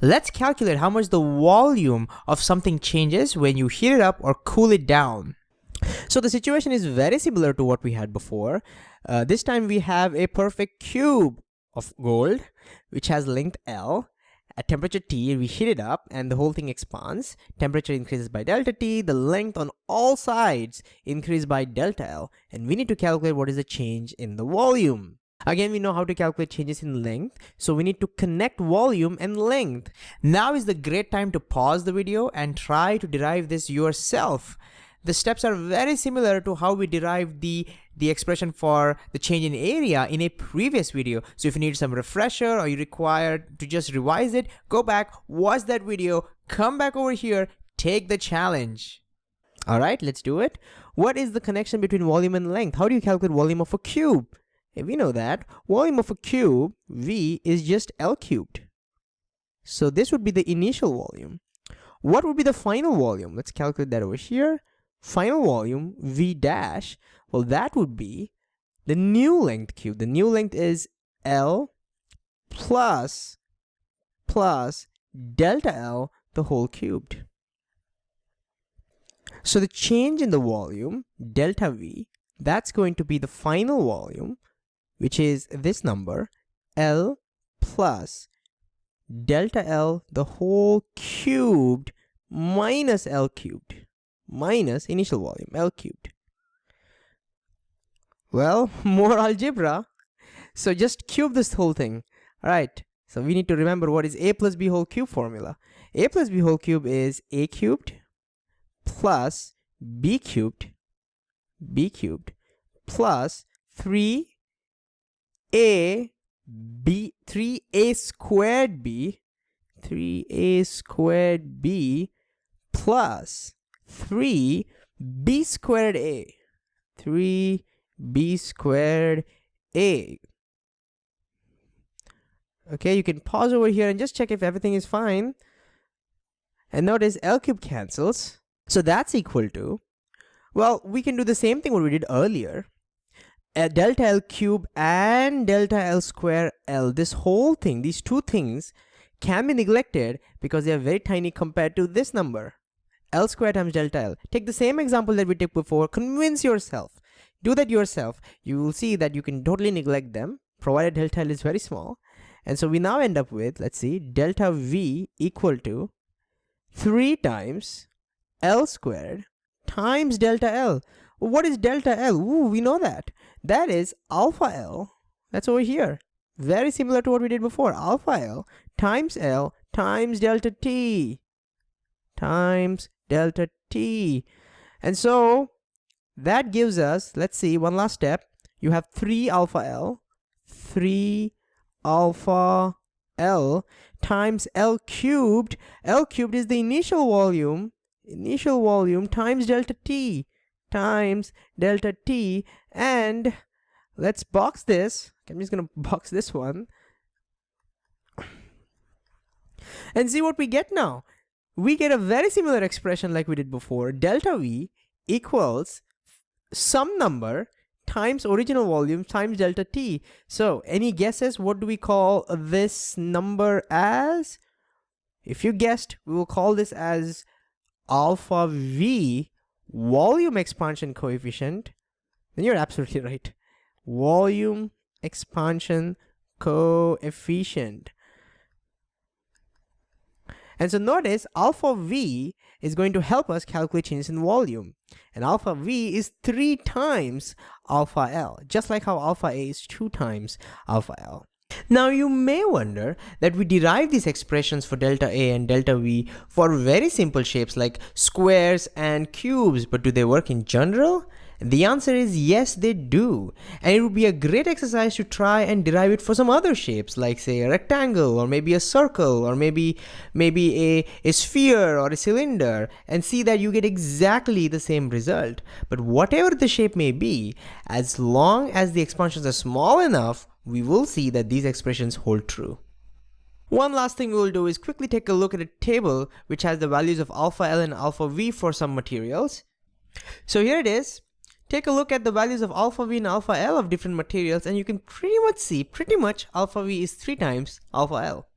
Let's calculate how much the volume of something changes when you heat it up or cool it down. So the situation is very similar to what we had before. This time we have a perfect cube of gold, which has length L. At temperature T, we heat it up and the whole thing expands. Temperature increases by delta T, the length on all sides increase by delta L, and we need to calculate what is the change in the volume. Again, we know how to calculate changes in length, so we need to connect volume and length. Now is the great time to pause the video and try to derive this yourself. The steps are very similar to how we derived the expression for the change in area in a previous video. So if you need some refresher or you require to just revise it, go back, watch that video, come back over here, take the challenge. All right, let's do it. What is the connection between volume and length? How do you calculate volume of a cube? If we know that volume of a cube, V, is just L cubed. So this would be the initial volume. What would be the final volume? Let's calculate that over here. Final volume, V dash, well, that would be the new length cube. The new length is L plus delta L, the whole cubed. So the change in the volume, delta V, that's going to be the final volume, which is this number, L plus delta L, the whole cubed, minus L cubed, minus initial volume, L cubed. Well, more algebra. So just cube this whole thing. All right, so we need to remember what is A plus B whole cube formula. A plus B whole cube is A cubed plus B cubed plus 3A squared B plus 3B squared A. 3B squared A. Okay, you can pause over here and just check if everything is fine. And notice L cube cancels. So that's equal to, well, we can do the same thing what we did earlier. Delta L cube and delta L square L. This whole thing, these two things can be neglected because they are very tiny compared to this number. L squared times delta L. Take the same example that we took before. Convince yourself. Do that yourself. You will see that you can totally neglect them, provided delta L is very small. And so we now end up with, let's see, delta V equal to 3 times L squared times delta L. What is delta L? Ooh, we know that. That is alpha L. That's over here. Very similar to what we did before. Alpha L times delta T. Times delta T. And so that gives us, let's see, one last step. You have 3 alpha L. 3 alpha L times L cubed. L cubed is the initial volume. Initial volume times delta T. Times delta T. And let's box this. I'm just going to box this one. And see what we get now. We get a very similar expression like we did before. Delta V equals some number times original volume times delta T. So any guesses? What do we call this number as? If you guessed, we will call this as alpha V, volume expansion coefficient. Then you're absolutely right. Volume expansion coefficient. And so notice alpha V is going to help us calculate changes in volume. And alpha V is 3 times alpha L, just like how alpha A is 2 times alpha L. Now you may wonder that we derive these expressions for delta A and delta V for very simple shapes like squares and cubes, but do they work in general? The answer is yes, they do. And it would be a great exercise to try and derive it for some other shapes, like say a rectangle, or maybe a circle, or maybe a sphere or a cylinder, and see that you get exactly the same result. But whatever the shape may be, as long as the expansions are small enough, we will see that these expressions hold true. One last thing we will do is quickly take a look at a table which has the values of alpha L and alpha V for some materials. So here it is. Take a look at the values of alpha V and alpha L of different materials, and you can pretty much see alpha V is 3 times alpha L.